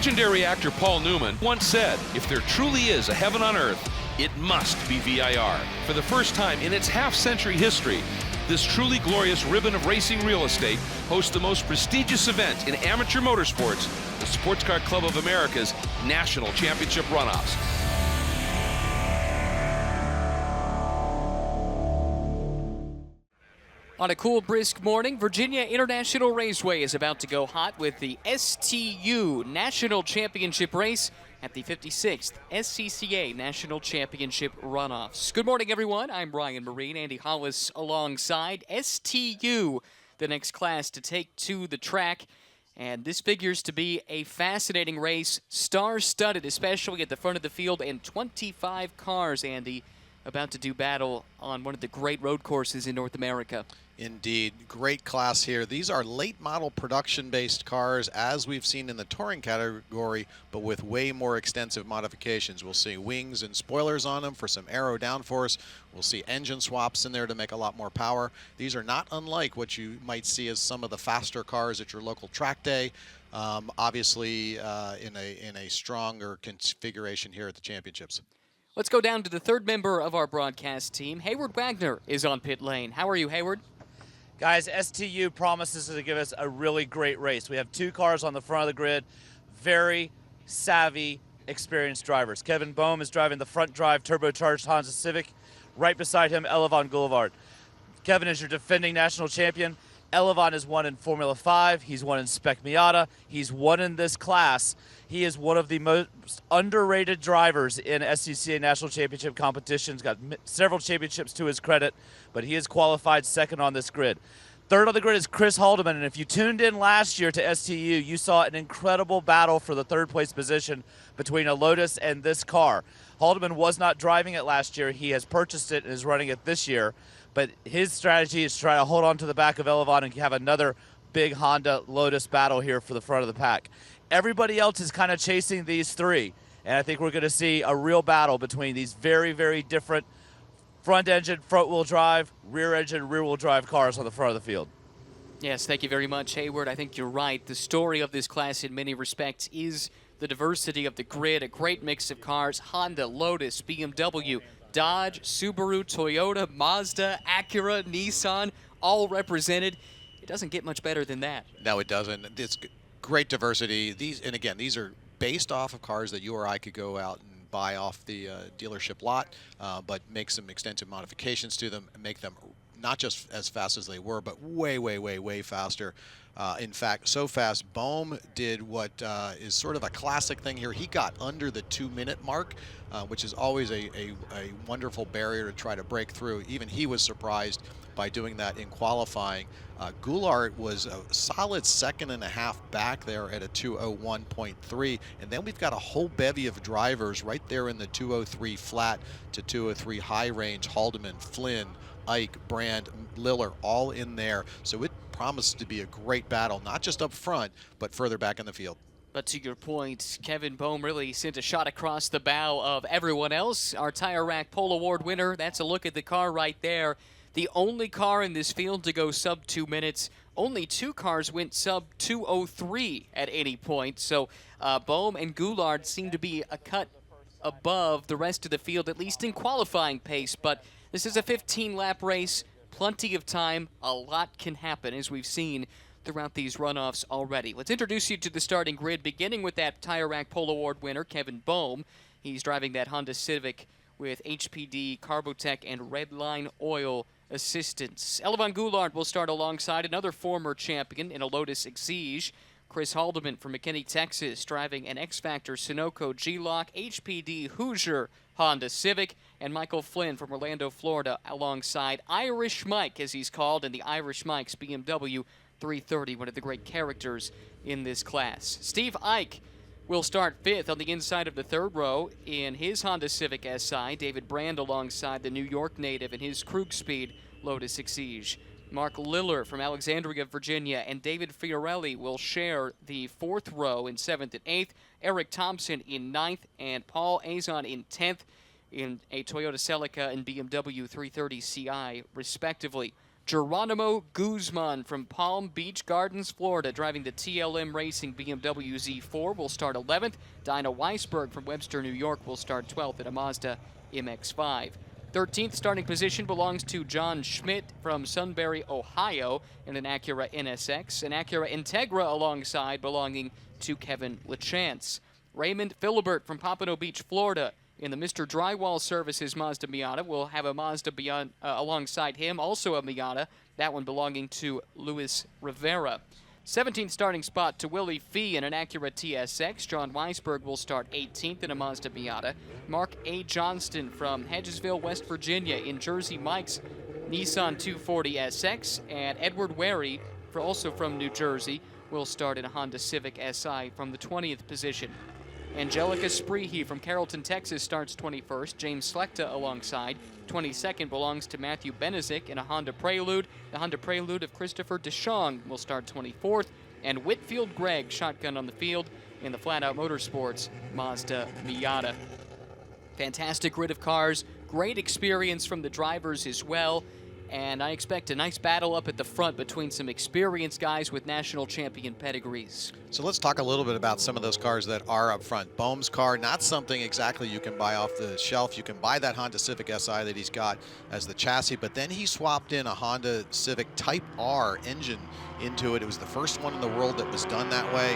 Legendary actor Paul Newman once said, "If there truly is a heaven on earth, it must be VIR." For the first time in its half-century history, this truly glorious ribbon of racing real estate hosts the most prestigious event in amateur motorsports, the Sports Car Club of America's National Championship Runoffs. On a cool, brisk morning, Virginia International Raceway is about to go hot with the STU National Championship race at the 56th SCCA National Championship Runoffs. Good morning, everyone. I'm Ryan Marine. Andy Hollis alongside. STU, the next class to take to the track. And this figures to be a fascinating race, star-studded, especially at the front of the field, and 25 cars, Andy, about to do battle on one of the great road courses in North America. Indeed. Great class here. These are late model production-based cars, as we've seen in the touring category, but with way more extensive modifications. We'll see wings and spoilers on them for some aero downforce. We'll see engine swaps in there to make a lot more power. These are not unlike what you might see as some of the faster cars at your local track day. Obviously, in a stronger configuration here at the championships. Let's go down to the third member of our broadcast team. Hayward Wagner is on pit lane. How are you, Hayward? Guys, STU promises to give us a really great race. We have two cars on the front of the grid, very savvy, experienced drivers. Kevin Bohm is driving the front drive turbocharged Honda Civic. Right beside him, Elevan Goulevard. Kevin is your defending national champion. Elevan has won in Formula 5. He's won in Spec Miata. He's won in this class. He is one of the most underrated drivers in SCCA National Championship competitions. Got several championships to his credit, but he is qualified second on this grid. Third on the grid is Chris Haldeman, and if you tuned in last year to STU, you saw an incredible battle for the third place position between a Lotus and this car. Haldeman was not driving it last year. He has purchased it and is running it this year, but his strategy is to try to hold on to the back of Elevan and have another big Honda Lotus battle here for the front of the pack. Everybody else is kind of chasing these three, and I think we're going to see a real battle between these very, very different front-engine, front-wheel drive, rear-engine, rear-wheel drive cars on the front of the field. Yes, thank you very much, Hayward. I think you're right. The story of this class in many respects is the diversity of the grid, a great mix of cars, Honda, Lotus, BMW, Dodge, Subaru, Toyota, Mazda, Acura, Nissan, all represented. It doesn't get much better than that. No, it doesn't. It's great diversity. These are based off of cars that you or I could go out and buy off the dealership lot, but make some extensive modifications to them and make them not just as fast as they were, but way, way, way, way faster. In fact, so fast, Bohm did what is sort of a classic thing here. He got under the 2-minute mark, which is always a wonderful barrier to try to break through. Even he was surprised by doing that in qualifying. Goulart was a solid second and a half back there at a 2:01.3, and then we've got a whole bevy of drivers right there in the 2:03 flat to 2:03 high range. Haldeman, Flynn, Ike, Brand, Liller, all in there. So it promises to be a great battle, not just up front, but further back in the field. But to your point, Kevin Bohm really sent a shot across the bow of everyone else. Our Tire Rack Pole Award winner, that's a look at the car right there. The only car in this field to go sub 2 minutes. Only two cars went sub 2:03 at any point. So Bohm and Goulart seem to be a cut above the rest of the field, at least in qualifying pace. But this is a 15-lap race, plenty of time. A lot can happen, as we've seen throughout these runoffs already. Let's introduce you to the starting grid, beginning with that Tire Rack Pole Award winner, Kevin Bohm. He's driving that Honda Civic with HPD, Carbotech, and Redline Oil assistance. Elevan Goulart will start alongside another former champion in a Lotus Exige. Chris Haldeman from McKinney, Texas, driving an X-Factor Sunoco G-Lock HPD Hoosier Honda Civic, and Michael Flynn from Orlando, Florida, alongside Irish Mike, as he's called, in the Irish Mike's BMW 330, one of the great characters in this class. Steve Ike will start fifth on the inside of the third row in his Honda Civic SI. David Brand alongside the New York native in his Krug Speed Lotus Exige. Mark Liller from Alexandria, Virginia, and David Fiorelli will share the fourth row in 7th and 8th. Eric Thompson in 9th, and Paul Azon in 10th in a Toyota Celica and BMW 330 Ci, respectively. Geronimo Guzman from Palm Beach Gardens, Florida, driving the TLM Racing BMW Z4 will start 11th. Dinah Weisberg from Webster, New York will start 12th in a Mazda MX-5. 13th starting position belongs to John Schmidt from Sunbury, Ohio, in an Acura NSX. An Acura Integra alongside belonging to Kevin LaChance. Raymond Philibert from Pompano Beach, Florida, in the Mr. Drywall Services Mazda Miata. We'll have a Mazda beyond, alongside him, also a Miata, that one belonging to Luis Rivera. 17th starting spot to Willie Fee in an Acura TSX. John Weisberg will start 18th in a Mazda Miata. Mark A. Johnston from Hedgesville, West Virginia, in Jersey Mike's Nissan 240 SX. And Edward Wary, also from New Jersey, will start in a Honda Civic SI from the 20th position. Angelica Spreehe from Carrollton, Texas starts 21st. James Slechta alongside. 22nd belongs to Matthew Benezik in a Honda Prelude. The Honda Prelude of Christopher DeShong will start 24th. And Whitfield Gregg shotgun on the field in the Flat Out Motorsports Mazda Miata. Fantastic grid of cars. Great experience from the drivers as well. And I expect a nice battle up at the front between some experienced guys with national champion pedigrees. So let's talk a little bit about some of those cars that are up front. Bohm's car, not something exactly you can buy off the shelf. You can buy that Honda Civic SI that he's got as the chassis, but then he swapped in a Honda Civic Type R engine into it. It was the first one in the world that was done that way.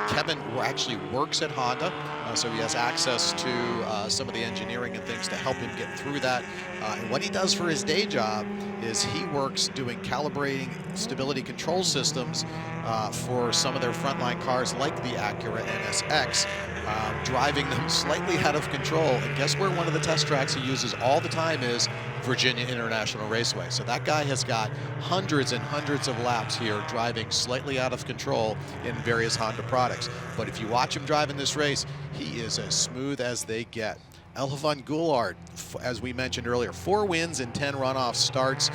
Kevin actually works at Honda, so he has access to some of the engineering and things to help him get through that. And what he does for his day job is he works doing calibrating stability control systems for some of their frontline cars like the Acura NSX, driving them slightly out of control. And guess where one of the test tracks he uses all the time is? Virginia International Raceway. So that guy has got hundreds and hundreds of laps here driving slightly out of control in various Honda products. But if you watch him drive in this race, he is as smooth as they get. Elhafan Goulart, as we mentioned earlier, 4 wins and 10 runoff starts,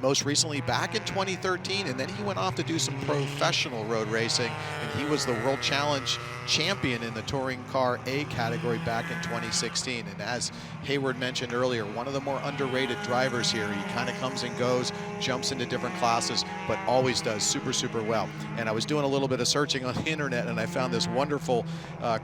most recently back in 2013, and then he went off to do some professional road racing, and he was the World Challenge champion in the Touring Car A category back in 2016. And as Hayward mentioned earlier, one of the more underrated drivers here. He kind of comes and goes, jumps into different classes, but always does super, super well. And I was doing a little bit of searching on the internet, and I found this wonderful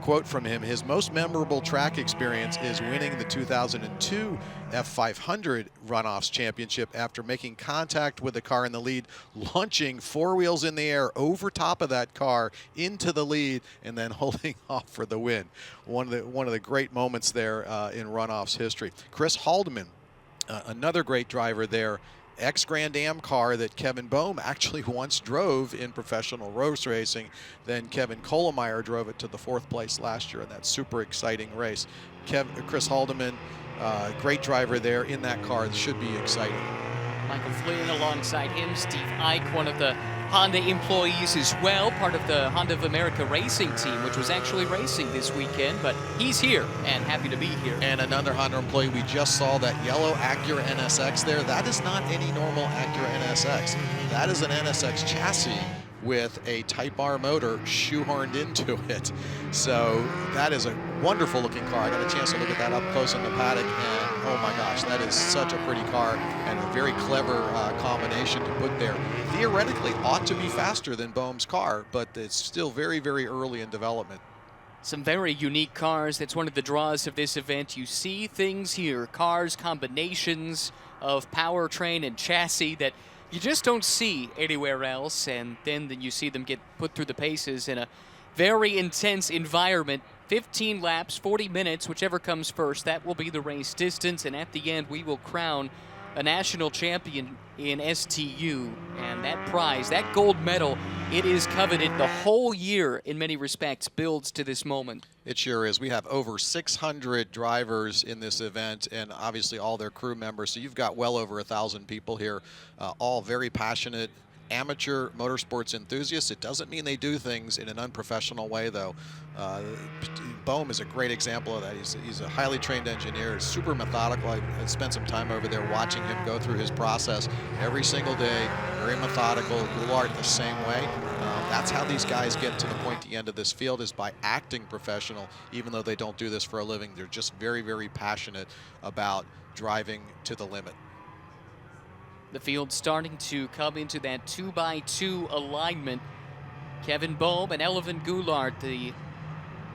quote from him. His most memorable track experience is winning the 2002 F500 Runoffs Championship after making contact with the car in the lead, launching 4 wheels in the air over top of that car into the lead, and then holding off for the win. One of the great moments there in Runoffs history. Chris Haldeman, another great driver there. Ex-Grand Am car that Kevin Bohm actually once drove in professional road racing. Then Kevin Kolomeyer drove it to the 4th place last year in that super exciting race. Chris Haldeman, great driver there in that car. It should be exciting. Michael Flynn alongside him. Steve Ike, one of the Honda employees as well, part of the Honda of America racing team, which was actually racing this weekend, but he's here and happy to be here. And another Honda employee, we just saw that yellow Acura NSX there. That is not any normal Acura NSX. That is an NSX chassis with a Type R motor shoehorned into it. So that is a wonderful looking car. I got a chance to look at that up close in the paddock, and oh my gosh, that is such a pretty car and a very clever combination to put there. Theoretically ought to be faster than Bohm's car, but it's still very, very early in development. Some very unique cars. That's one of the draws of this event. You see things here, cars, combinations of powertrain and chassis that you just don't see anywhere else, and then you see them get put through the paces in a very intense environment. 15 laps, 40 minutes, whichever comes first, that will be the race distance, and at the end we will crown a national champion in STU, and that prize, that gold medal, it is coveted. The whole year, in many respects, builds to this moment. It sure is. We have over 600 drivers in this event, and obviously all their crew members, so you've got well over 1,000 people here, all very passionate amateur motorsports enthusiasts. It doesn't mean they do things in an unprofessional way, though. Bohm is a great example of that. He's a highly trained engineer, super methodical. I spent some time over there watching him go through his process every single day, very methodical. Goulart the same way. That's how these guys get to the pointy end of this field, is by acting professional, even though they don't do this for a living. They're just very, very passionate about driving to the limit. The field starting to come into that 2x2 alignment. Kevin Bohm and Elvin Goulart, the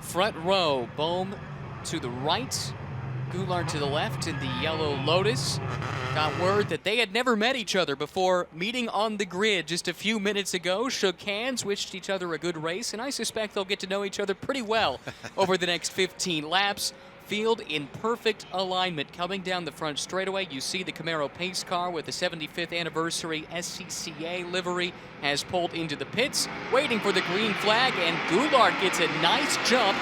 front row. Bohm to the right, Goulart to the left in the yellow Lotus. Got word that they had never met each other before meeting on the grid just a few minutes ago. Shook hands, wished each other a good race, and I suspect they'll get to know each other pretty well over the next 15 laps. Field in perfect alignment. Coming down the front straightaway, you see the Camaro pace car with the 75th anniversary SCCA livery has pulled into the pits, waiting for the green flag, and Goulart gets a nice jump.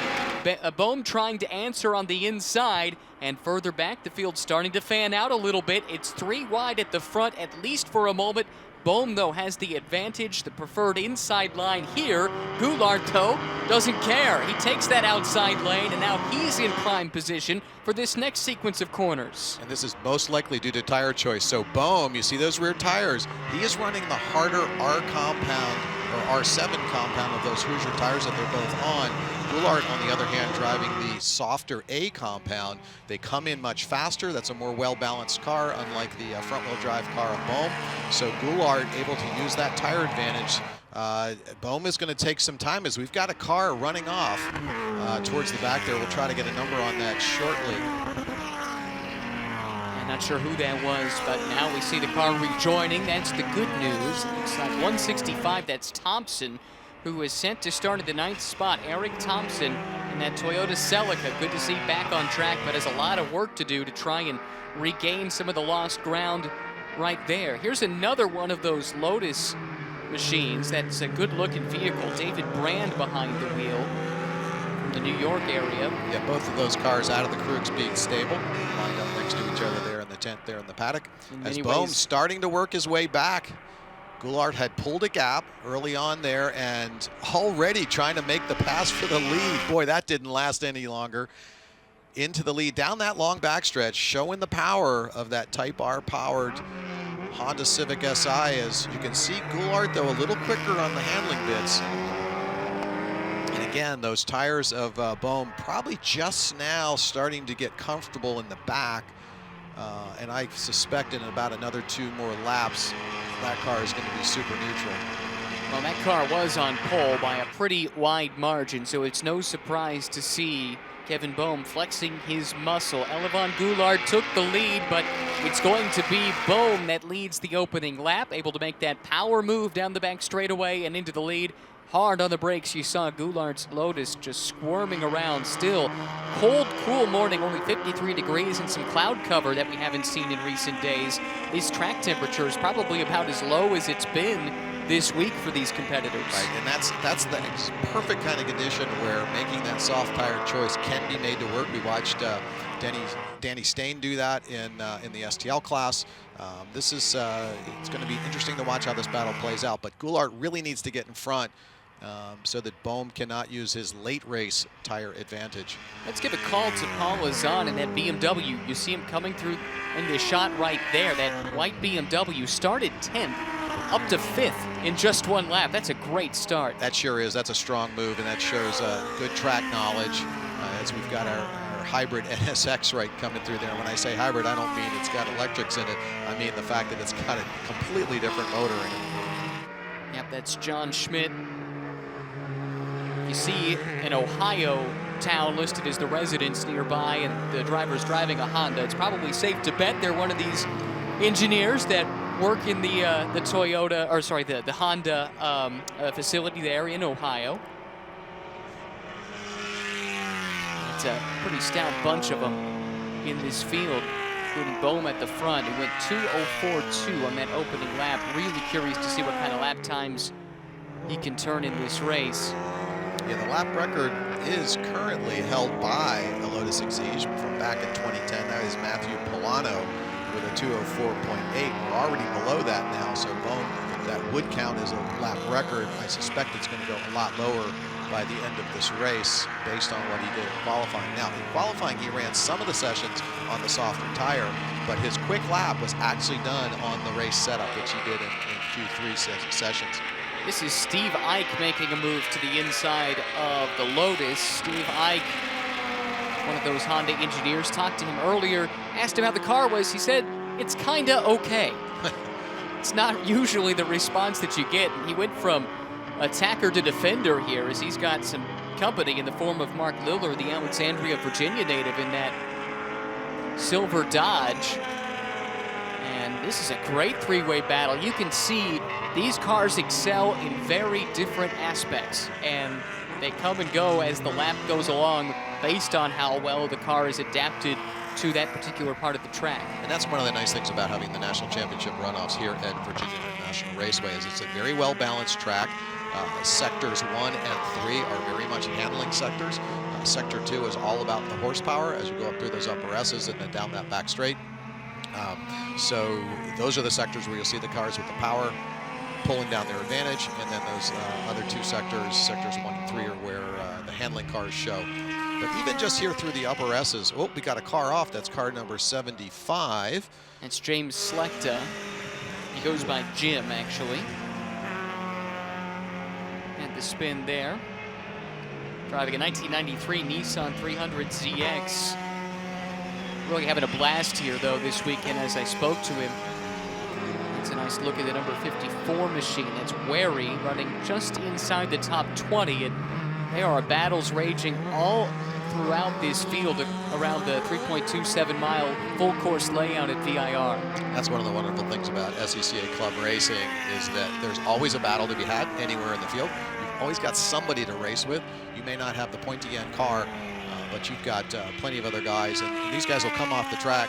Bohm trying to answer on the inside, and further back, the field starting to fan out a little bit. It's 3 wide at the front, at least for a moment. Bohm, though, has the advantage, the preferred inside line here. Goulart, though, doesn't care. He takes that outside lane, and now he's in prime position for this next sequence of corners. And this is most likely due to tire choice. So Bohm, you see those rear tires, he is running the harder R compound or R7 compound of those Hoosier tires that they're both on. Goulart, on the other hand, driving the softer A compound. They come in much faster. That's a more well-balanced car, unlike the front-wheel drive car of Bohm. So Goulart able to use that tire advantage. Bohm is going to take some time as we've got a car running off towards the back there. We'll try to get a number on that shortly. I'm not sure who that was, but now we see the car rejoining. That's the good news. It looks like 165, that's Thompson, who is sent to start at the 9th spot. Eric Thompson in that Toyota Celica. Good to see back on track, but has a lot of work to do to try and regain some of the lost ground right there. Here's another one of those Lotus machines. That's a good-looking vehicle. David Brand behind the wheel from the New York area. Yeah, both of those cars out of the Krug's stable, lined up next to each other there in the tent there in the paddock. As Bohm starting to work his way back. Goulart had pulled a gap early on there and already trying to make the pass for the lead. Boy, that didn't last any longer. Into the lead, down that long backstretch, showing the power of that Type R powered Honda Civic Si. As you can see, Goulart, though, a little quicker on the handling bits. And again, those tires of Bohm probably just now starting to get comfortable in the back. And I suspect in about another 2 more laps, that car is going to be super neutral. Well, that car was on pole by a pretty wide margin, so it's no surprise to see Kevin Bohm flexing his muscle. Elvin Goulart took the lead, but it's going to be Bohm that leads the opening lap, able to make that power move down the back straightaway and into the lead. Hard on the brakes, you saw Goulart's Lotus just squirming around still. Cold, cool morning, only 53 degrees and some cloud cover that we haven't seen in recent days. This track temperature is probably about as low as it's been this week for these competitors. Right, and that's the perfect kind of condition where making that soft tire choice can be made to work. We watched Danny Stain do that in the STL class. This is it's going to be interesting to watch how this battle plays out, but Goulart really needs to get in front so that Bohm cannot use his late race tire advantage. Let's give a call to Paul Lazan in that BMW. You see him coming through in the shot right there. That white BMW started 10th, up to 5th in just 1 lap. That's a great start. That sure is. That's a strong move, and that shows good track knowledge as we've got our hybrid NSX right coming through there. When I say hybrid, I don't mean it's got electrics in it. I mean the fact that it's got a completely different motor in it. Yep, that's John Schmidt. You see an Ohio town listed as the residence nearby, and the driver's driving a Honda. It's probably safe to bet they're one of these engineers that work in the Toyota, or sorry, the Honda facility there in Ohio. It's a pretty stout bunch of them in this field, including Bohm at the front. He went 2:04.2 on that opening lap. Really curious to see what kind of lap times he can turn in this race. Yeah, the lap record is currently held by a Lotus Exige from back in 2010. That is Matthew Polano with a 2:04.8. We're already below that now, so Bohm, that would count as a lap record. I suspect it's going to go a lot lower by the end of this race based on what he did in qualifying. Now, in qualifying, he ran some of the sessions on the softer tire, but his quick lap was actually done on the race setup, which he did in Q3 sessions. This is Steve Ike making a move to the inside of the Lotus. Steve Ike, one of those Honda engineers, talked to him earlier, asked him how the car was. He said, it's kinda okay. It's not usually the response that you get. He went from attacker to defender here as he's got some company in the form of Mark Liller, the Alexandria, Virginia native, in that silver Dodge. And this is a great three-way battle. You can see these cars excel in very different aspects, and they come and go as the lap goes along based on how well the car is adapted to that particular part of the track. And that's one of the nice things about having the National Championship runoffs here at Virginia International Raceway is it's a very well-balanced track. Sectors 1 and 3 are very much handling sectors. Sector 2 is all about the horsepower as you go up through those upper S's and then down that back straight. So those are the sectors where you'll see the cars with the power pulling down their advantage, and then those other two sectors, sectors 1 and 3, are where the handling cars show. But even just here through the upper S's, oh, we got a car off. That's car number 75. It's James Slechta. He goes by Jim, actually. And the spin there. Driving a 1993 Nissan 300ZX. Really having a blast here, though, this weekend as I spoke to him. It's a nice look at the number 54 machine. That's Wary, running just inside the top 20. And there are battles raging all throughout this field around the 3.27-mile full course layout at VIR. That's one of the wonderful things about SCCA Club Racing is that there's always a battle to be had anywhere in the field. You've always got somebody to race with. You may not have the pointy-end car, but you've got plenty of other guys, and these guys will come off the track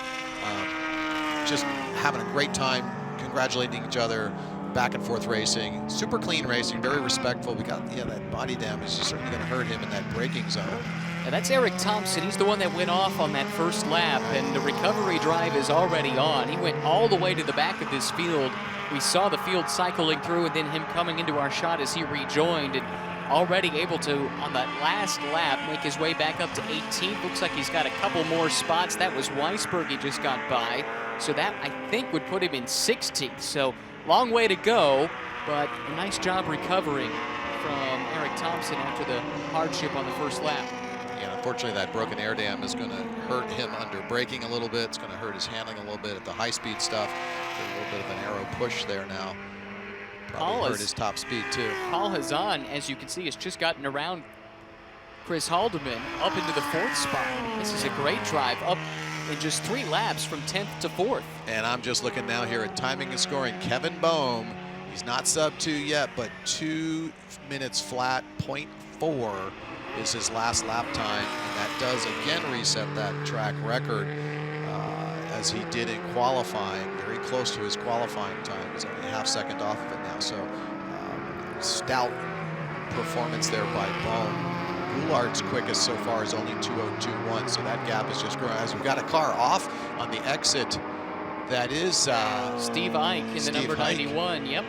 just having a great time, congratulating each other, back and forth racing, super clean racing, very respectful. We got, yeah, that body damage is certainly going to hurt him in that braking zone. And that's Eric Thompson. He's the one that went off on that first lap, and the recovery drive is already on. He went all the way to the back of this field. We saw the field cycling through and then him coming into our shot as he rejoined, and already able to, on that last lap, make his way back up to 18th. Looks like he's got a couple more spots. That was Weisberg he just got by. So that, I think, would put him in 16th. So long way to go, but a nice job recovering from Eric Thompson after the hardship on the first lap. Yeah, unfortunately, that broken air dam is going to hurt him under braking a little bit. It's going to hurt his handling a little bit at the high-speed stuff. A little bit of an arrow push there now. Probably hurt his top speed, too. Paul Hazan, as you can see, has just gotten around Chris Haldeman up into the 4th spot. This is a great drive, up in just 3 laps from 10th to 4th. And I'm just looking now here at timing and scoring. Kevin Boehm, he's not sub 2 yet, but 2 minutes flat, 0.4 is his last lap time. And that does again reset that track record as he did in qualifying, very close to his qualifying time. He's only a half-second off of it now. So stout performance there by Boehm. Goulard's quickest so far is only 2:02.1, so that gap is just growing. As we've got a car off on the exit, that is Steve Ike in the number Ike. 91. Yep,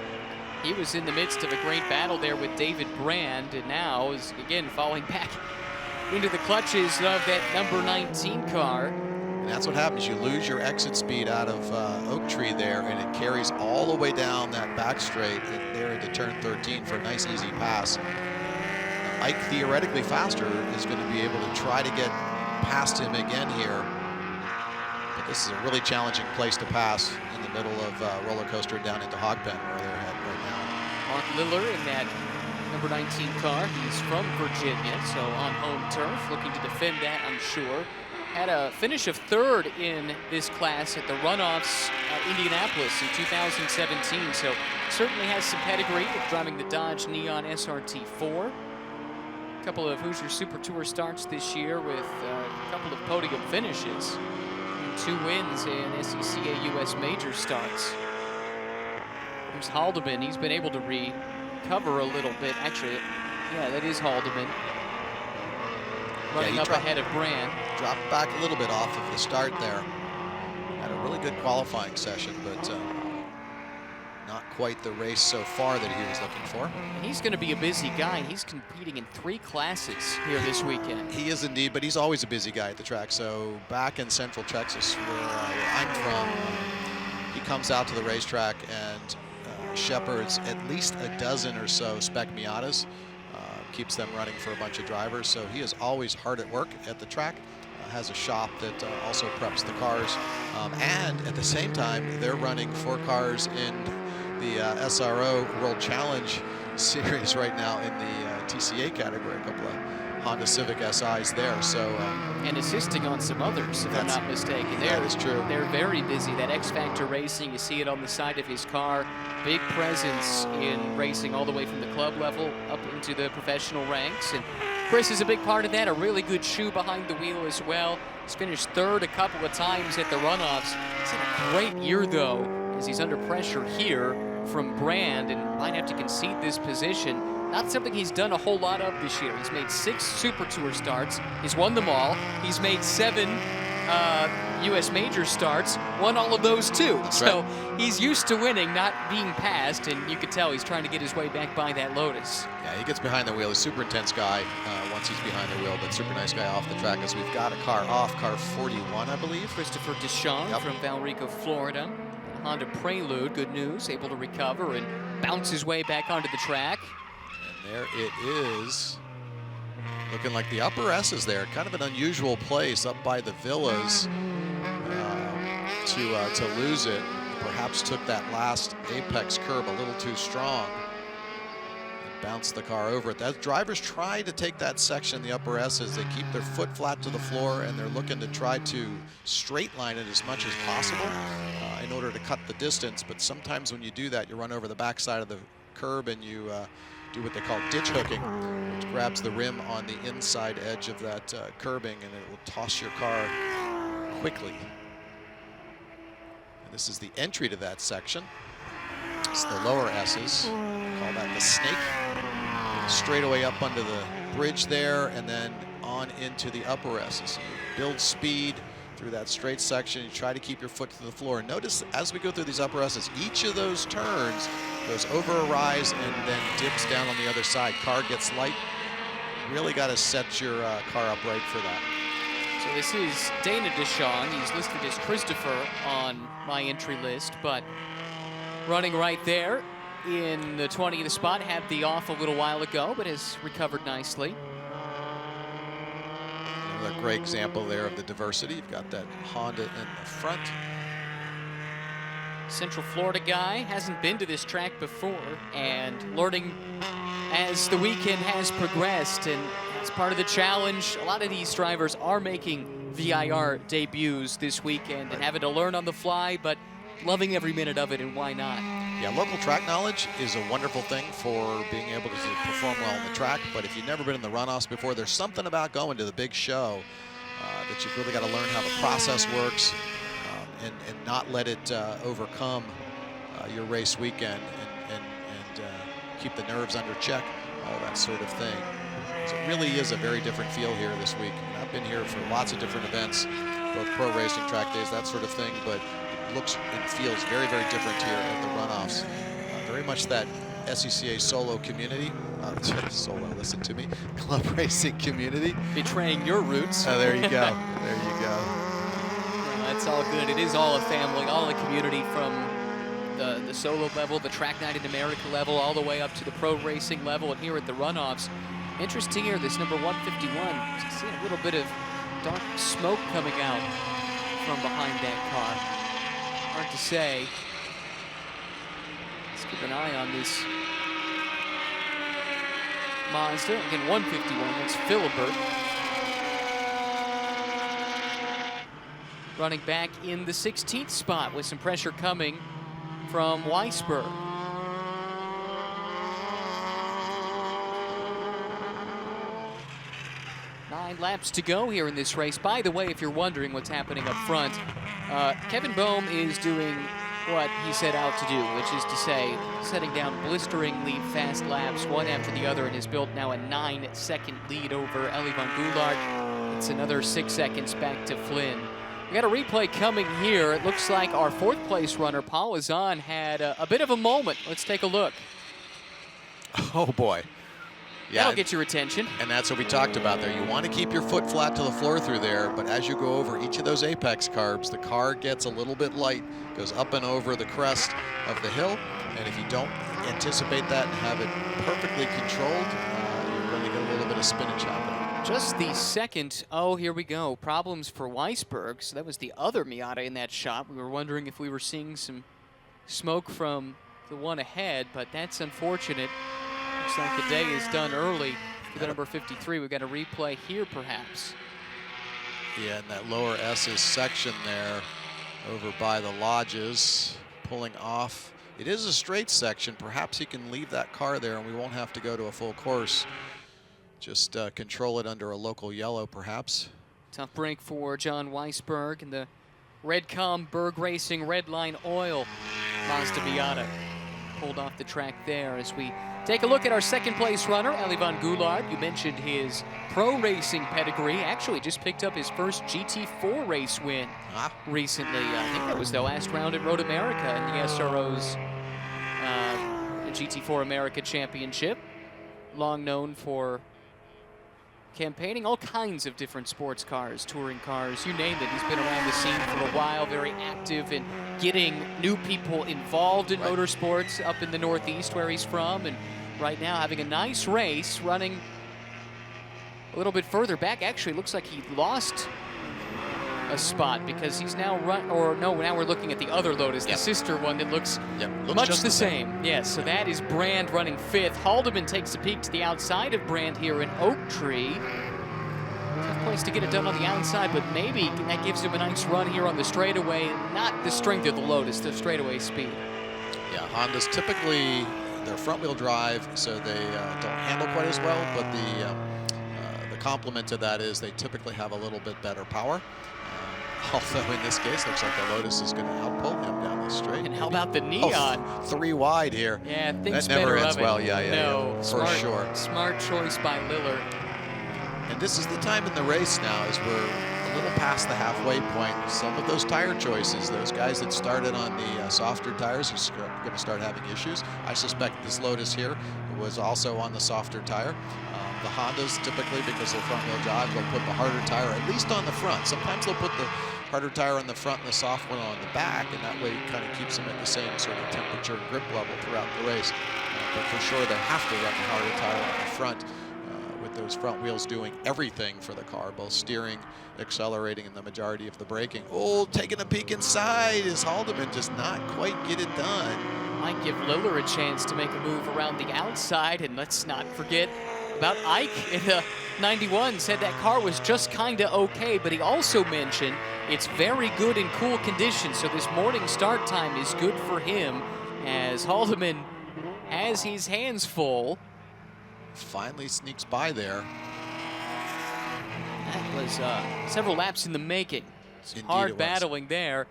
he was in the midst of a great battle there with David Brand, and now is again falling back into the clutches of that number 19 car. And that's what happens. You lose your exit speed out of Oak Tree there, and it carries all the way down that back straight and there into turn 13 for a nice easy pass. Ike, theoretically faster, is going to be able to try to get past him again here. But this is a really challenging place to pass in the middle of roller coaster down into Hogpen, where they're heading right now. Mark Liller in that number 19 car. He's from Virginia, so on home turf, looking to defend that, I'm sure. Had a finish of 3rd in this class at the Runoffs Indianapolis in 2017, so certainly has some pedigree of driving the Dodge Neon SRT4. A couple of Hoosier Super Tour starts this year with a couple of podium finishes and 2 wins in SCCA US Major starts. There's Haldeman. He's been able to recover a little bit. Actually, yeah, that is Haldeman. Running up ahead of Brand. Dropped back a little bit off of the start there. Had a really good qualifying session, but not quite the race so far that he was looking for. And he's going to be a busy guy. He's competing in 3 classes here this weekend. He is indeed, but he's always a busy guy at the track. So back in Central Texas, where I'm from, he comes out to the racetrack and shepherds at least a dozen or so spec Miatas, keeps them running for a bunch of drivers. So he is always hard at work at the track. Has a shop that also preps the cars. And at the same time, they're running 4 cars in the SRO World Challenge Series right now in the TCA category. A couple of Honda Civic SIs there. So and assisting on some others, if I'm not mistaken. That is true. They're very busy. That X Factor Racing, you see it on the side of his car. Big presence in racing all the way from the club level up into the professional ranks. And Chris is a big part of that. A really good shoe behind the wheel as well. He's finished third a couple of times at the runoffs. He's had a great year, though, as he's under pressure here from Brand and might have to concede this position. Not something he's done a whole lot of this year. He's made 6 Super Tour starts. He's won them all. He's made 7 U.S. Major starts, won all of those too. That's so right. He's used to winning, not being passed, and you can tell he's trying to get his way back by that Lotus. Yeah, he gets behind the wheel. He's a super intense guy once he's behind the wheel, but super nice guy off the track. As we've got a car off, car 41, I believe. Christopher Deschamps from Valrico, Florida. Honda Prelude, good news, able to recover and bounce his way back onto the track. And there it is. Looking like the upper S is there. Kind of an unusual place up by the villas to lose it. Perhaps took that last apex curb a little too strong and bounced the car over it. That drivers try to take that section, the upper S's. They keep their foot flat to the floor and they're looking to try to straight line it as much as possible in order to cut the distance. But sometimes when you do that, you run over the backside of the curb and you do what they call ditch hooking, which grabs the rim on the inside edge of that curbing and it will toss your car quickly. And this is the entry to that section. It's the lower S's. Call that the snake. Straight away up under the bridge there and then on into the upper S's. So you build speed through that straight section. You try to keep your foot to the floor. And notice as we go through these upper S's, each of those turns goes over a rise and then dips down on the other side. Car gets light. Really got to set your car up right for that. So this is Dana Deschamps. He's listed as Christopher on my entry list, but running right there in the 20th spot. Had the off a little while ago, but has recovered nicely. Another great example there of the diversity. You've got that Honda in the front. Central Florida guy, hasn't been to this track before, and learning as the weekend has progressed, and it's part of the challenge. A lot of these drivers are making VIR debuts this weekend and having to learn on the fly, but loving every minute of it, and why not? Yeah, local track knowledge is a wonderful thing for being able to perform well on the track, but if you've never been in the runoffs before, there's something about going to the big show that you've really got to learn how the process works and not let it overcome your race weekend and keep the nerves under check, all that sort of thing. So it really is a very different feel here this week. And I've been here for lots of different events, both pro racing, track days, that sort of thing, but it looks and feels very, very different here at the runoffs. Very much that SCCA solo community, solo, listen to me, club racing community. Betraying your roots. Oh, there you go, there you go. That's all good. It is all a family, all a community, from the solo level, the Track Night in America level, all the way up to the pro racing level. And here at the runoffs, interesting here, this number 151. You see a little bit of dark smoke coming out from behind that car. Hard to say. Let's keep an eye on this Mazda. Again, 151, that's Philibert. Running back in the 16th spot with some pressure coming from Weisberg. Nine laps to go here in this race. By the way, if you're wondering what's happening up front, Kevin Bohm is doing what he set out to do, which is to say, setting down blisteringly fast laps, one after the other, and has built now a 9-second lead over Elie van Goulaert. It's another 6 seconds back to Flynn. We got a replay coming here. It looks like our 4th place runner, Paul Azan, had a bit of a moment. Let's take a look. Oh boy. Yeah, That'll get your attention. And that's what we talked about there. You want to keep your foot flat to the floor through there, but as you go over each of those apex carbs, the car gets a little bit light, goes up and over the crest of the hill, and if you don't anticipate that and have it perfectly controlled, you're going to get a little bit of spinach happening. Just the second, oh, here we go, problems for Weisberg. So that was the other Miata in that shot. We were wondering if we were seeing some smoke from the one ahead, but that's unfortunate. Looks like the day is done early for the number 53. We've got a replay here, perhaps. Yeah, in that lower S's section there, over by the lodges, pulling off. It is a straight section. Perhaps he can leave that car there and we won't have to go to a full course. Just control it under a local yellow, perhaps. Tough break for John Weisberg and the Redcom Berg Racing Redline Oil Mazda Miata. Pulled off the track there as we take a look at our second place runner, Elivan Goulart. You mentioned his pro racing pedigree. Actually just picked up his first GT4 race win recently. I think that was the last round at Road America in the SRO's GT4 America Championship. Long known for campaigning all kinds of different sports cars, touring cars, you name it. He's been around the scene for a while, very active in getting new people involved in motorsports up in the Northeast where he's from. And right now having a nice race, running a little bit further back. Actually, looks like he lost a spot because he's now now we're looking at the other Lotus, the sister one that looks much the same. Yes, so that is Brand running 5th. Haldeman takes a peek to the outside of Brand here in Oak Tree. Tough place to get it done on the outside, but maybe that gives him a nice run here on the straightaway. Not the strength of the Lotus, the straightaway speed. Yeah, Hondas typically, they're front-wheel drive, so they don't handle quite as well, but the complement to that is they typically have a little bit better power. Although in this case, looks like the Lotus is going to outpull him down the straight. And how about the Neon? Oh, 3 wide here. Yeah, thinks that never better ends of it. well. Yeah, no, for sure. Smart choice by Lillard. And this is the time in the race now as we're a little past the halfway point. Some of those tire choices, those guys that started on the softer tires are going to start having issues. I suspect this Lotus here was also on the softer tire. The Hondas typically, because they're front-wheel drive, they'll put the harder tire at least on the front. Sometimes they'll put the harder tire on the front and the soft one on the back, and that way it kind of keeps them at the same sort of temperature and grip level throughout the race. But for sure, they have to run the harder tire on the front with those front wheels doing everything for the car, both steering, accelerating, and the majority of the braking. Oh, taking a peek inside. Is Haldeman just not quite get it done? Might give Lillard a chance to make a move around the outside, and let's not forget about Ike in the 91, said that car was just kind of okay, but he also mentioned it's very good in cool conditions, so this morning start time is good for him as Haldeman has his hands full. Finally sneaks by there. That was several laps in the making. Some hard battling there.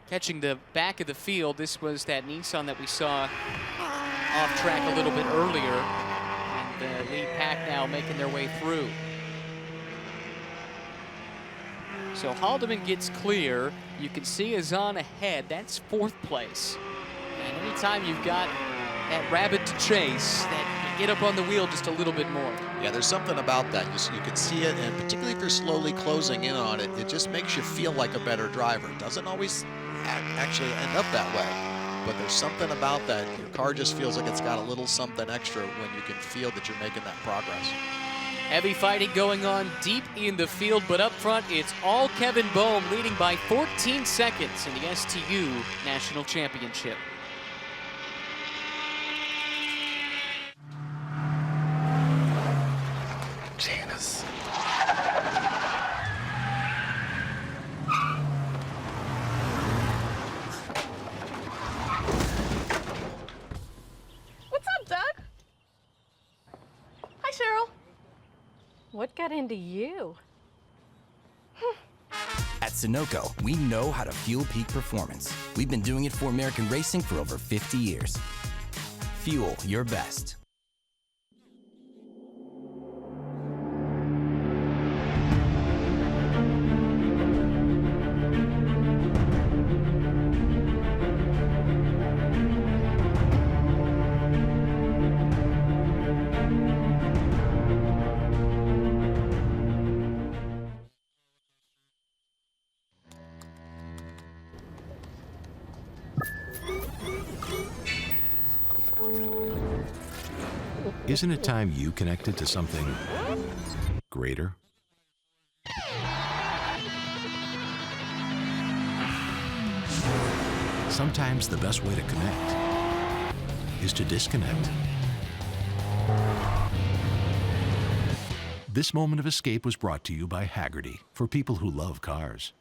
Catching the back of the field. This was that Nissan that we saw off track a little bit earlier. The lead pack now making their way through. So Haldeman gets clear. You can see Azan ahead. That's 4th place. And anytime you've got that rabbit to chase, that you get up on the wheel just a little bit more. Yeah, there's something about that. You can see it, and particularly if you're slowly closing in on it, it just makes you feel like a better driver. It doesn't always actually end up that way. But there's something about that. Your car just feels like it's got a little something extra when you can feel that you're making that progress. Heavy fighting going on deep in the field, but up front, it's all Kevin Bohm leading by 14 seconds in the STU National Championship. Janice. What got into you? At Sunoco, we know how to fuel peak performance. We've been doing it for American racing for over 50 years. Fuel your best. Isn't it time you connected to something greater? Sometimes the best way to connect is to disconnect. This moment of escape was brought to you by Haggerty, for people who love cars.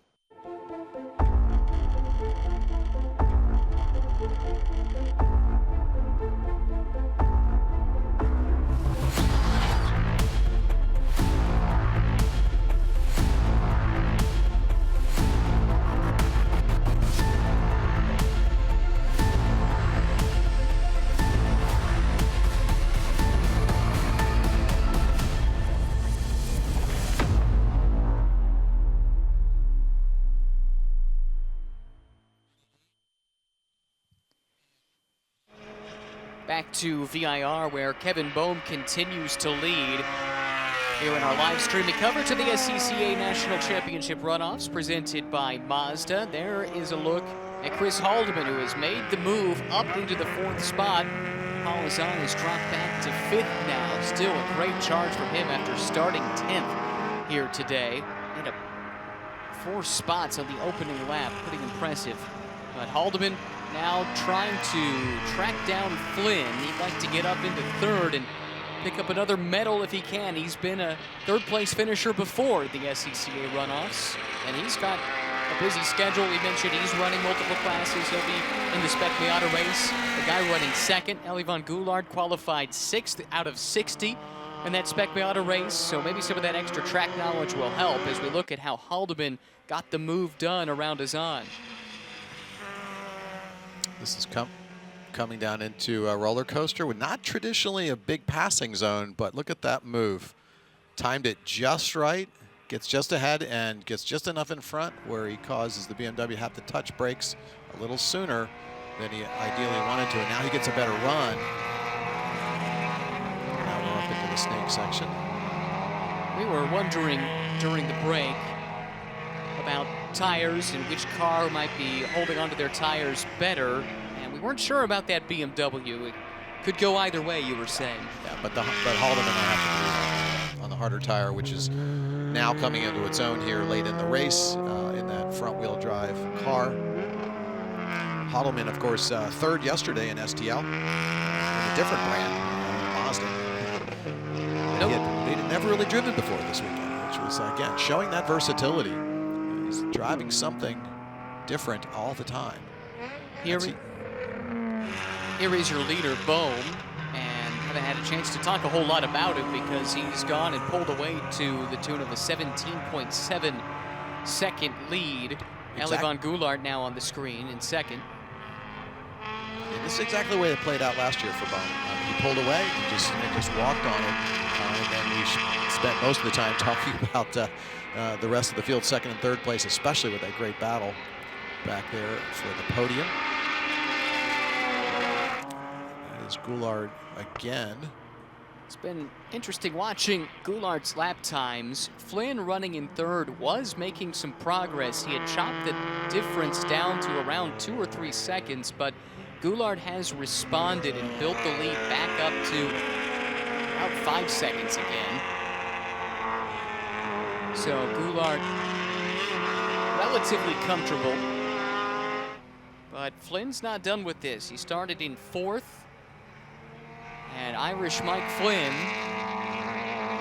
Back to VIR, where Kevin Bohm continues to lead here in our live streaming coverage of the SCCA National Championship Runoffs presented by Mazda. There is a look at Chris Haldeman, who has made the move up into the 4th spot. Paul Azan has dropped back to 5th now. Still a great charge from him after starting 10th here today. And 4 spots on the opening lap, pretty impressive. But Haldeman now trying to track down Flynn. He'd like to get up into 3rd and pick up another medal if he can. He's been a 3rd place finisher before the SCCA Runoffs, and he's got a busy schedule. We mentioned he's running multiple classes. He'll be in the Spec Miata race. The guy running 2nd, Elivan Goulart, qualified 6th out of 60 in that Spec Miata race, so maybe some of that extra track knowledge will help as we look at how Haldeman got the move done around Azan. This is coming down into a roller coaster with not traditionally a big passing zone, but look at that move. Timed it just right, gets just ahead and gets just enough in front where he causes the BMW have to touch brakes a little sooner than he ideally wanted to, and now he gets a better run. Now we're up into the snake section. We were wondering during the break about tires and which car might be holding onto their tires better, and we weren't sure about that BMW. It could go either way, you were saying. Yeah, but Haldeman will have to be on the harder tire, which is now coming into its own here late in the race in that front-wheel drive car. Haldeman, of course, 3rd yesterday in STL, in a different brand, Mazda. They'd never really driven before this weekend, which was, again, showing that versatility. He's driving something different all the time. Here is your leader, Bohm, and haven't had a chance to talk a whole lot about him because he's gone and pulled away to the tune of a 17.7 second lead. Elivan Goulart now on the screen in 2nd. And this is exactly the way it played out last year for Bohm. He pulled away and just walked on it, and then we spent most of the time talking about the rest of the field, 2nd and 3rd place, especially with that great battle back there for the podium. That is Goulart again. It's been interesting watching Goulart's lap times. Flynn running in 3rd was making some progress. He had chopped the difference down to around 2 or 3 seconds, but Goulart has responded and built the lead back up to about 5 seconds again. So Goulart relatively comfortable, but Flynn's not done with this. He started in 4th, and Irish Mike Flynn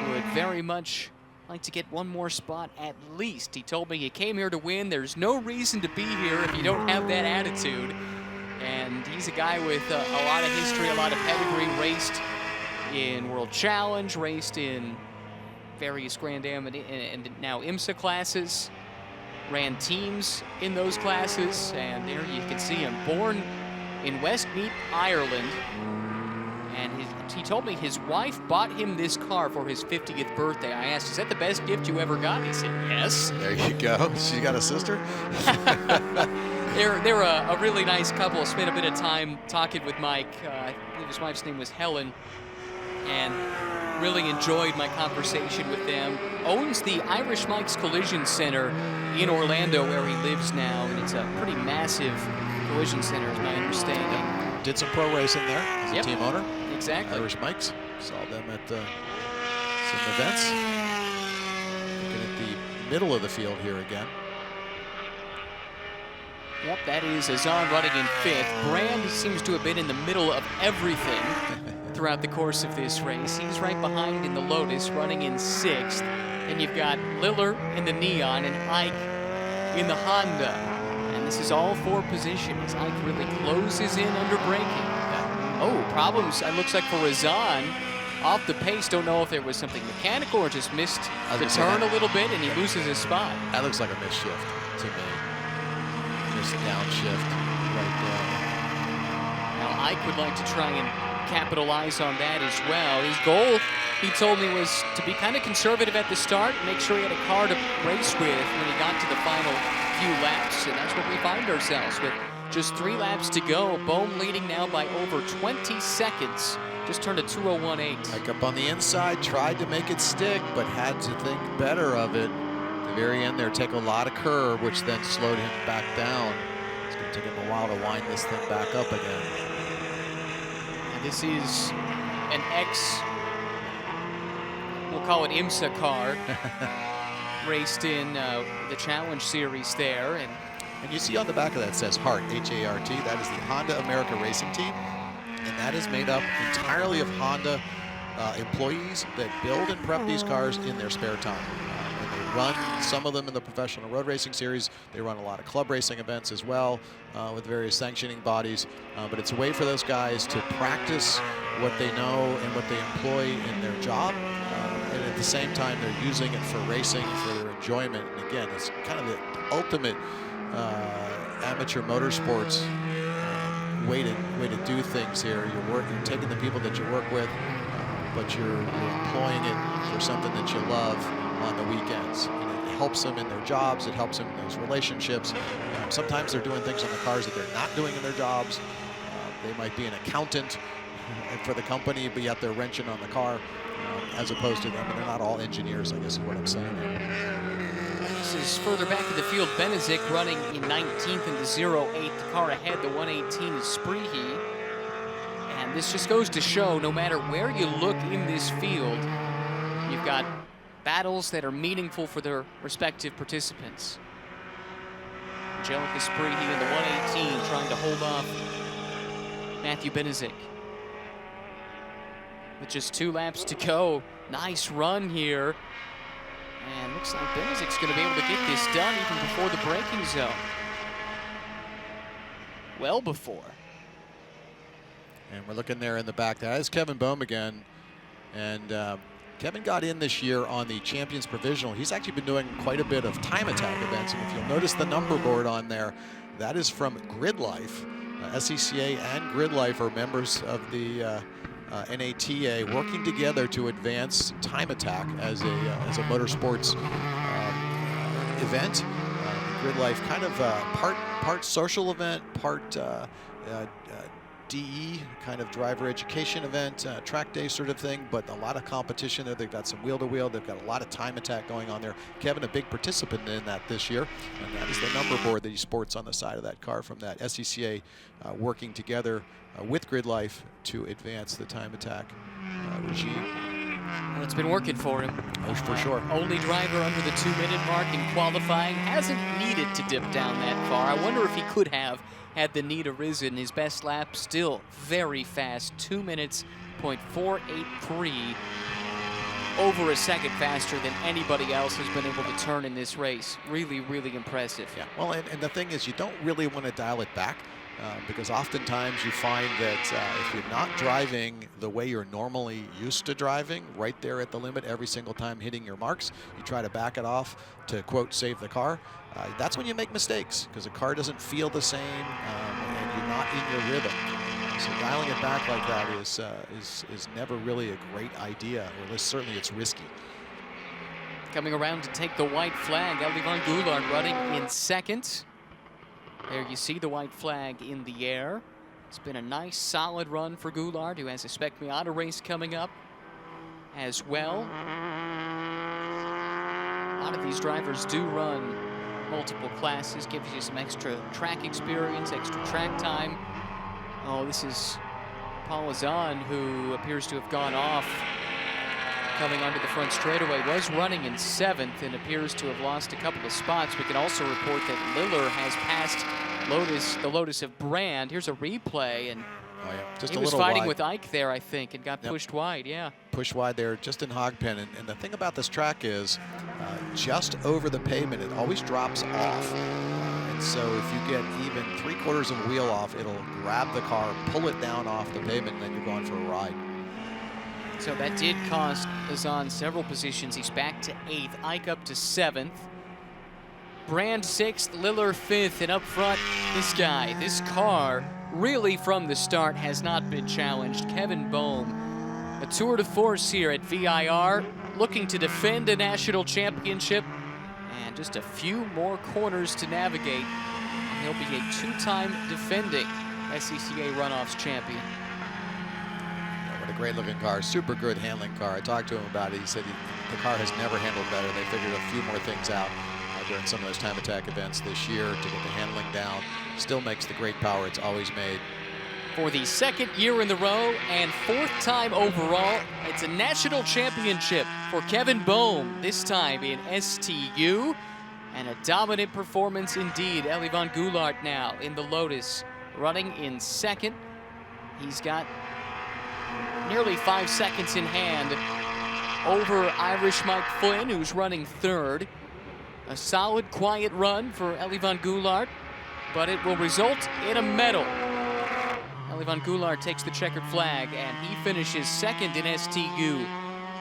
would very much like to get one more spot at least. He told me he came here to win. There's no reason to be here if you don't have that attitude. And he's a guy with a lot of history, a lot of pedigree, raced in World Challenge, raced in various Grand Am and now IMSA classes, ran teams in those classes, and there you can see him. Born in Westmeath, Ireland, and he told me his wife bought him this car for his 50th birthday. I asked, is that the best gift you ever got? He said, yes. There you go. She got a sister? They're a really nice couple. Spent a bit of time talking with Mike. I believe his wife's name was Helen, and really enjoyed my conversation with them. Owns the Irish Mike's Collision Center in Orlando, where he lives now, and it's a pretty massive collision center, is my understanding. Did some pro racing there as a team owner. Exactly. Irish Mike's. Saw them at some events. Looking at the middle of the field here again. Yep, that is Azan running in 5th. Brand seems to have been in the middle of everything throughout the course of this race. He's right behind in the Lotus, running in 6th. And you've got Liller in the Neon and Ike in the Honda. And this is all for position as Ike really closes in under braking. Oh, problems, it looks like for Azan. Off the pace, don't know if there was something mechanical or just missed the turn a little bit and he loses his spot. That looks like a missed shift to me. Just downshift right there. Now Ike would like to try and capitalize on that as well. His goal, he told me, was to be kind of conservative at the start, make sure he had a car to race with when he got to the final few laps, and that's where we find ourselves with just 3 laps to go. Bohm leading now by over 20 seconds. Just turned a 2:01.8. Like up on the inside, tried to make it stick, but had to think better of it. At the very end there, take a lot of curve, which then slowed him back down. It's going to take him a while to wind this thing back up again. And this is an we'll call it IMSA car, raced in the Challenge Series there. And you see on the back of that says HART, H-A-R-T. That is the Honda America Racing Team. And that is made up entirely of Honda employees that build and prep these cars in their spare time. And they run some of them in the professional road racing series. They run a lot of club racing events as well with various sanctioning bodies. But it's a way for those guys to practice what they know and what they employ in their job. And at the same time, they're using it for racing, for their enjoyment. And again, it's kind of the ultimate amateur motorsports way to do things here. You're taking the people that you work with, but you're employing it for something that you love on the weekends. And it helps them in their jobs. It helps them in those relationships. Sometimes they're doing things on the cars that they're not doing in their jobs. They might be an accountant for the company, but yet they're wrenching on the car as opposed to them. And they're not all engineers, I guess is what I'm saying. this is further back in the field. Benezik running in 19th in the 08. The car ahead, the 118 is Spreehe. And this just goes to show, no matter where you look in this field, you've got battles that are meaningful for their respective participants. Angelica Spreehe in the 118 trying to hold off Matthew Benezik. With just 2 laps to go. Nice run here. And looks like Benezik's going to be able to get this done even before the braking zone. Well before. And we're looking there in the back. That is Kevin Bohm again. And Kevin got in this year on the Champions Provisional. He's actually been doing quite a bit of time attack events. And if you'll notice the number board on there, that is from Grid Life. SCCA and Grid Life are members of the NATA working together to advance time attack as a motorsports event. Grid Life kind of part social event, part DE, kind of driver education event, track day sort of thing, but a lot of competition there. They've got some wheel-to-wheel. They've got a lot of time attack going on there. Kevin, a big participant in that this year, and that is the number board that he sports on the side of that car from that SCCA working together with Grid Life to advance the time attack regime. Well, it's been working for him. Oh, for sure. Only driver under the 2-minute mark in qualifying. Hasn't needed to dip down that far. I wonder if he could have had the need arisen. His best lap still very fast. 2 minutes, .483. Over a second faster than anybody else has been able to turn in this race. Really, really impressive. Yeah, well, and the thing is, you don't really want to dial it back. Because oftentimes you find that if you're not driving the way you're normally used to driving, right there at the limit every single time hitting your marks, you try to back it off to, quote, save the car. That's when you make mistakes, because the car doesn't feel the same and you're not in your rhythm. So dialing it back like that is never really a great idea, or at least certainly it's risky. Coming around to take the white flag, Elivan Goulart running in second. There you see the white flag in the air. It's been a nice, solid run for Goulart, who has a Spec Miata race coming up as well. A lot of these drivers do run multiple classes, gives you some extra track experience, extra track time. Oh, this is Paul Azan, who appears to have gone off coming onto the front straightaway. Was running in 7th and appears to have lost a couple of spots. We can also report that Liller has passed the Lotus of Brand. Here's a replay, and Oh, yeah. Just he a was little fighting wide. with Ike there, I think, and got Yep. pushed wide, yeah. Push wide there, just in hog pen. And the thing about this track is, just over the pavement, it always drops off. And so if you get even 3/4 of a wheel off, it'll grab the car, pull it down off the pavement, and then you're going for a ride. So that did cost Azan several positions. He's back to 8th, Ike up to 7th. Brand 6th, Liller 5th, and up front, this car, really from the start has not been challenged. Kevin Bohm, a tour de force here at VIR, looking to defend a national championship, and just a few more corners to navigate. And he'll be a 2-time defending SCCA Runoffs champion. Yeah, what a great looking car, super good handling car. I talked to him about it. He said the car has never handled better. They figured a few more things out during some of those time attack events this year to get the handling down. Still makes the great power it's always made. For the 2nd year in the row and 4th time overall, it's a national championship for Kevin Bohm, this time in STU. And a dominant performance indeed. Eli van Goulaert now in the Lotus, running in 2nd. He's got nearly 5 seconds in hand over Irish Mike Flynn, who's running 3rd. A solid, quiet run for Eli van Goulaert, but it will result in a medal. Eli van Goulaert takes the checkered flag, and he finishes 2nd in STU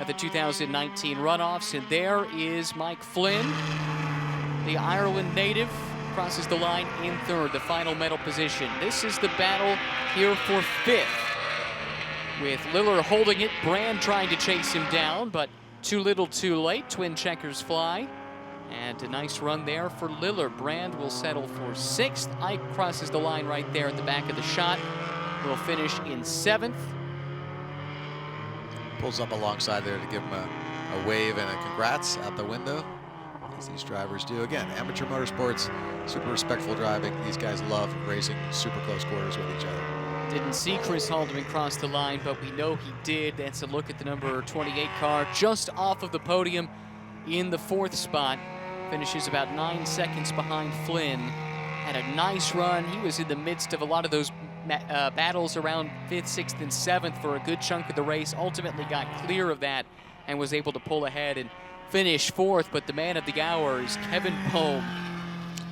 at the 2019 Runoffs. And there is Mike Flynn, the Ireland native, crosses the line in 3rd, the final medal position. This is the battle here for 5th, with Liller holding it, Brand trying to chase him down, but too little too late. Twin checkers fly. And a nice run there for Liller. Brand will settle for 6th. Ike crosses the line right there at the back of the shot. He'll finish in 7th. Pulls up alongside there to give him a wave and a congrats out the window, as these drivers do. Again, amateur motorsports, super respectful driving. These guys love racing super close quarters with each other. Didn't see Chris Haldeman cross the line, but we know he did. That's a look at the number 28 car just off of the podium in the 4th spot. Finishes about 9 seconds behind Flynn. Had a nice run. He was in the midst of a lot of those battles around 5th, 6th, and 7th for a good chunk of the race. Ultimately got clear of that and was able to pull ahead and finish 4th. But the man of the hour is Kevin Bohm.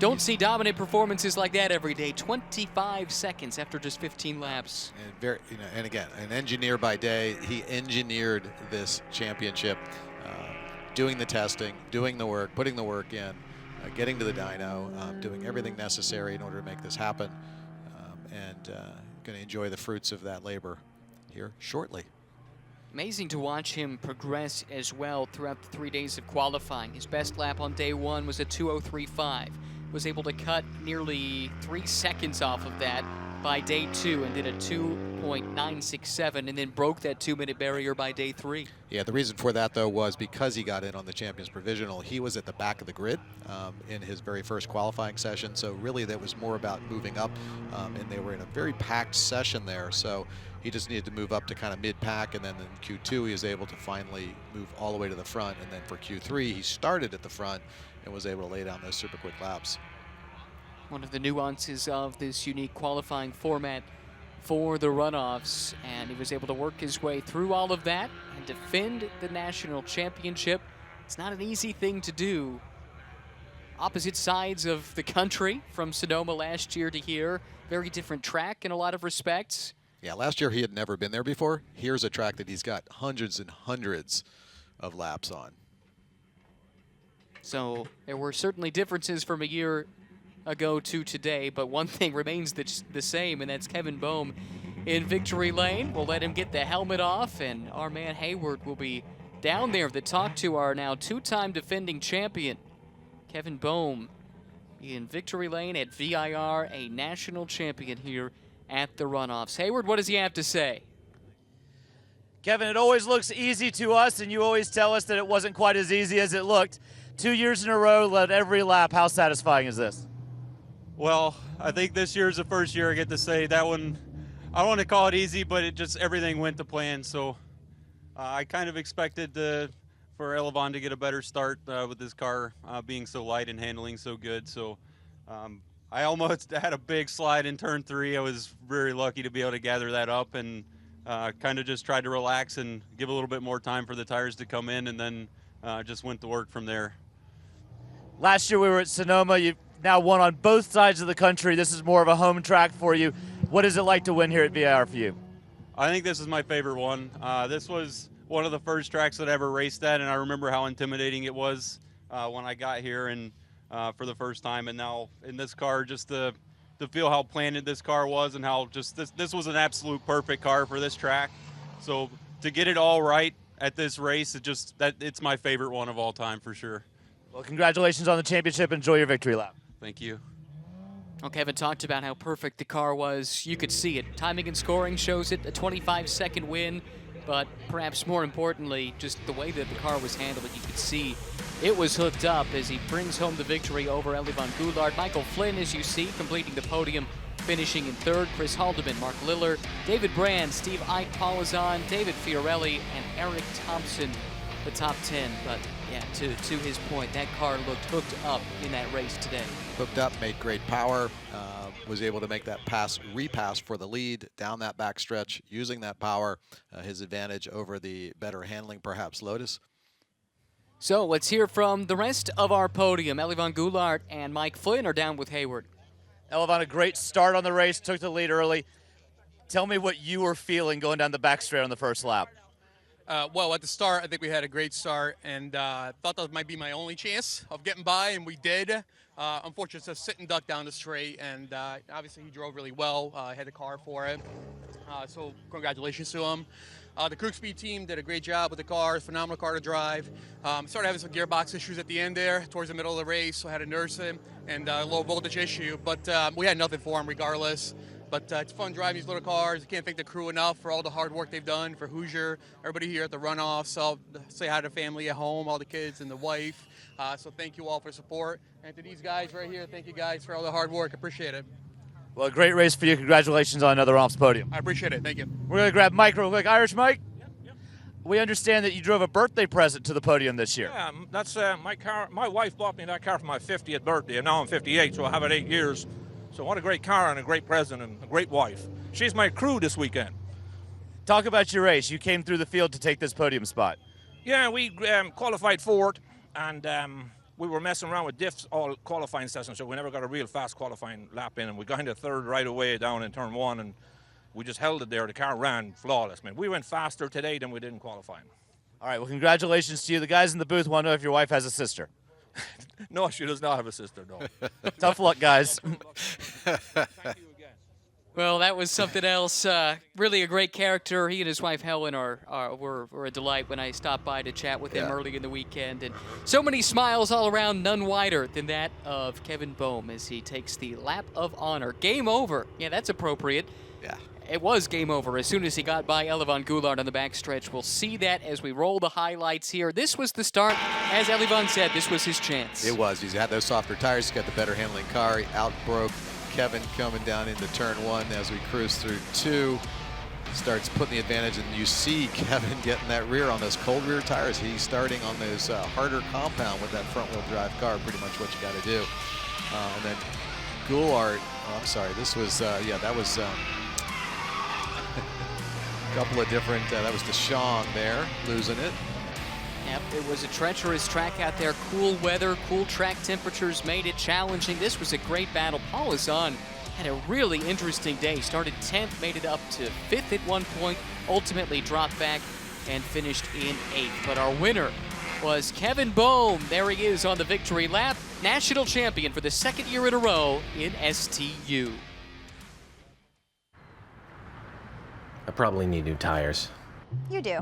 Don't see dominant performances like that every day. 25 seconds after just 15 laps. And and again, an engineer by day. He engineered this championship. Doing the testing, doing the work, putting the work in, getting to the dyno, doing everything necessary in order to make this happen, and going to enjoy the fruits of that labor here shortly. Amazing to watch him progress as well throughout the 3 days of qualifying. His best lap on day 1 was a 2:03.5. Was able to cut nearly 3 seconds off of that by day 2 and did a 2.967 and then broke that 2-minute barrier by day 3. Yeah, the reason for that, though, was because he got in on the Champions Provisional. He was at the back of the grid in his very first qualifying session, so really that was more about moving up, and they were in a very packed session there, so he just needed to move up to kind of mid-pack, and then in Q2 he was able to finally move all the way to the front, and then for Q3 he started at the front and was able to lay down those super quick laps. One of the nuances of this unique qualifying format for the runoffs, and he was able to work his way through all of that and defend the national championship. It's not an easy thing to do. Opposite sides of the country, from Sonoma last year to here, very different track in a lot of respects. Yeah, last year he had never been there before. Here's a track that he's got hundreds and hundreds of laps on. So there were certainly differences from a year ago to today, but one thing remains the same, and that's Kevin Bohm in victory lane. We'll let him get the helmet off, and our man Hayward will be down there to talk to our now 2-time defending champion, Kevin Bohm, in victory lane at VIR, a national champion here at the runoffs. Hayward, what does he have to say? Kevin, it always looks easy to us, and you always tell us that it wasn't quite as easy as it looked. 2 years in a row, led every lap. How satisfying is this? Well, I think this year's the first year I get to say that one. I don't want to call it easy, but it just everything went to plan. So I kind of expected for Elevon to get a better start with this car being so light and handling so good. So I almost had a big slide in turn 3. I was very lucky to be able to gather that up and kind of just tried to relax and give a little bit more time for the tires to come in, and then just went to work from there. Last year we were at Sonoma. You've now won on both sides of the country. This is more of a home track for you. What is it like to win here at VIR for you? I think this is my favorite one. This was one of the first tracks that I ever raced at, and I remember how intimidating it was when I got here and for the first time. And now in this car, just to feel how planted this car was and how just this was an absolute perfect car for this track. So to get it all right at this race, it's my favorite one of all time for sure. Well, congratulations on the championship. Enjoy your victory lap. Thank you. Well, Kevin talked about how perfect the car was. You could see it. Timing and scoring shows it, a 25-second win, but perhaps more importantly, just the way that the car was handled, you could see it was hooked up as he brings home the victory over Elivan Goulart. Michael Flynn, as you see, completing the podium, finishing in third. Chris Haldeman, Mark Liller, David Brand, Steve Ike Paulazon, David Fiorelli, and Eric Thompson, the top 10. But yeah, to his point, that car looked hooked up in that race today. Hooked up, made great power, was able to make that repass for the lead down that back stretch, using that power, his advantage over the better handling, perhaps, Lotus. So let's hear from the rest of our podium. Elivan Goulart and Mike Flynn are down with Hayward. Elivan, a great start on the race, took the lead early. Tell me what you were feeling going down the back straight on the first lap. Well, at the start, I think we had a great start, and thought that might be my only chance of getting by, and we did. Unfortunately, it's a sit and duck down the straight, and obviously he drove really well, had the car for it. So congratulations to him. The Crook Speed team did a great job with the car, phenomenal car to drive. Started having some gearbox issues at the end there, towards the middle of the race, so I had to nurse him, and a low voltage issue, but we had nothing for him regardless. But it's fun driving these little cars. I can't thank the crew enough for all the hard work they've done, for Hoosier, everybody here at the Runoffs. So I'll say hi to family at home, all the kids and the wife. So thank you all for support. And to these guys right here, thank you guys for all the hard work. Appreciate it. Well, a great race for you. Congratulations on another Runoffs podium. I appreciate it. Thank you. We're going to grab Mike real quick. Irish Mike? Yep. We understand that you drove a birthday present to the podium this year. Yeah, that's my car. My wife bought me that car for my 50th birthday, and now I'm 58, so I have it 8 years. So what a great car and a great present and a great wife. She's my crew this weekend. Talk about your race. You came through the field to take this podium spot. Yeah, we qualified fourth, and we were messing around with diffs all qualifying sessions, so we never got a real fast qualifying lap in, and we got into third right away down in turn 1, and we just held it there. The car ran flawless, man. We went faster today than we did in qualifying. All right, well, congratulations to you. The guys in the booth want to know if your wife has a sister. No, she does not have a sister, no. Tough luck, guys. Thank you again. Well, that was something else. Really a great character. He and his wife Helen were a delight when I stopped by to chat with him early in the weekend. And so many smiles all around, none wider than that of Kevin Bohm as he takes the lap of honor. Game over. Yeah, that's appropriate. Yeah. It was game over as soon as he got by Elivan Goulart on the backstretch. We'll see that as we roll the highlights here. This was the start. As Elivan said, this was his chance. It was. He's had those softer tires. He's got the better handling car. He outbroke Kevin coming down into turn 1 as we cruise through 2. Starts putting the advantage, and you see Kevin getting that rear on those cold rear tires. He's starting on those harder compound with that front-wheel drive car, pretty much what you got to do. And then Goulart, I'm sorry, this was, that was a couple of different, that was DeShong there, losing it. Yep, it was a treacherous track out there. Cool weather, cool track temperatures made it challenging. This was a great battle. Paulazon had a really interesting day. Started 10th, made it up to 5th at one point, ultimately dropped back and finished in 8th. But our winner was Kevin Bohm. There he is on the victory lap. National champion for the 2nd year in a row in STU. I probably need new tires. You do.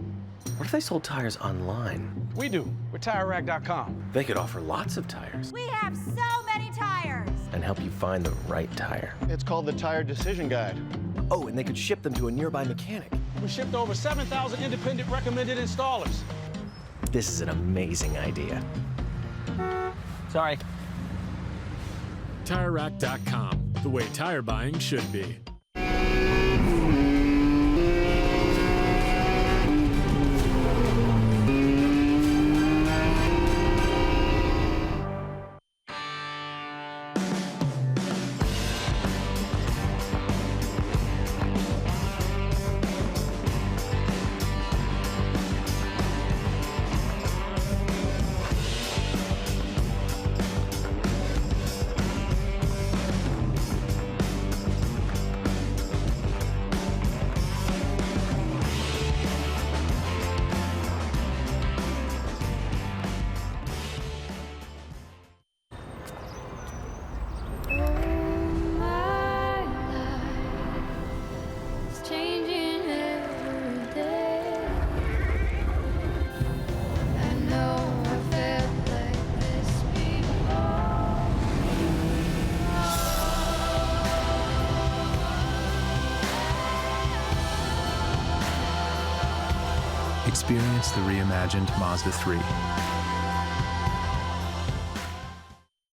What if they sold tires online? We do. We're TireRack.com. They could offer lots of tires. We have so many tires. And help you find the right tire. It's called the Tire Decision Guide. Oh, and they could ship them to a nearby mechanic. We shipped over 7,000 independent recommended installers. This is an amazing idea. Sorry. TireRack.com, the way tire buying should be. Experience the reimagined Mazda 3.